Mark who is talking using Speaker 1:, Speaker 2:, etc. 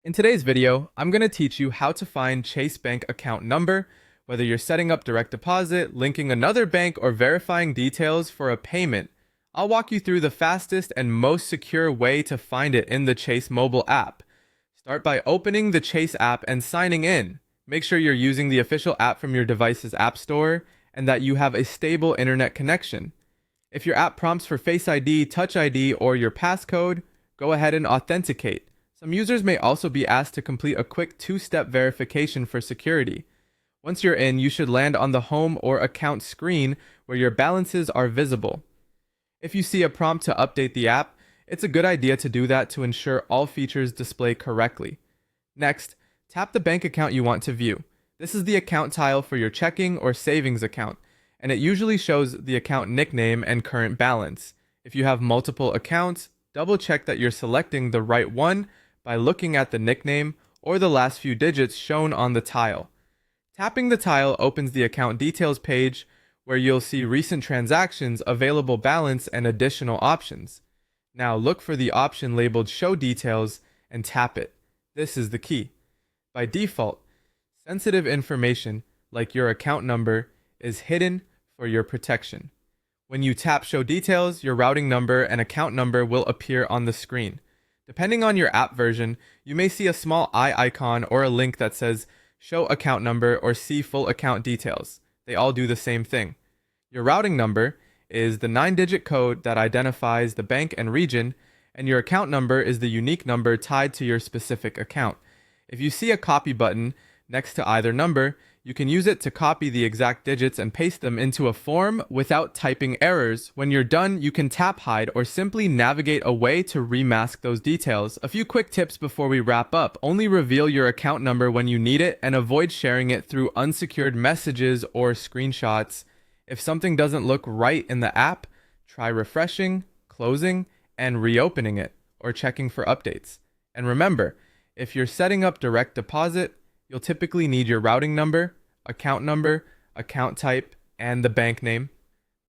Speaker 1: In today's video, I'm going to teach you how to find Chase Bank account number, whether you're setting up direct deposit, linking another bank, or verifying details for a payment. I'll walk you through the fastest and most secure way to find it in the Chase mobile app. Start by opening the Chase app and signing in. Make sure you're using the official app from your device's app store and that you have a stable internet connection. If your app prompts for Face ID, Touch ID, or your passcode, go ahead and authenticate. Some users may also be asked to complete a quick two-step verification for security. Once you're in, you should land on the home or account screen where your balances are visible. If you see a prompt to update the app, it's a good idea to do that to ensure all features display correctly. Next, tap the bank account you want to view. This is the account tile for your checking or savings account, and it usually shows the account nickname and current balance. If you have multiple accounts, double check that you're selecting the right one by looking at the nickname or the last few digits shown on the tile. Tapping the tile opens the account details page where you'll see recent transactions, available balance, and additional options. Now look for the option labeled Show Details and tap it. This is the key. By default, sensitive information like your account number is hidden for your protection. When you tap Show Details, your routing number and account number will appear on the screen. Depending on your app version, you may see a small eye icon or a link that says Show Account Number or See Full Account Details. They all do the same thing. Your routing number is the 9-digit code that identifies the bank and region, and your account number is the unique number tied to your specific account. If you see a copy button next to either number, you can use it to copy the exact digits and paste them into a form without typing errors. When you're done, you can tap hide or simply navigate away to remask those details. A few quick tips before we wrap up. Only reveal your account number when you need it and avoid sharing it through unsecured messages or screenshots. If something doesn't look right in the app, try refreshing, closing, and reopening it or checking for updates. And remember, if you're setting up direct deposit, you'll typically need your routing number, account type, and the bank name.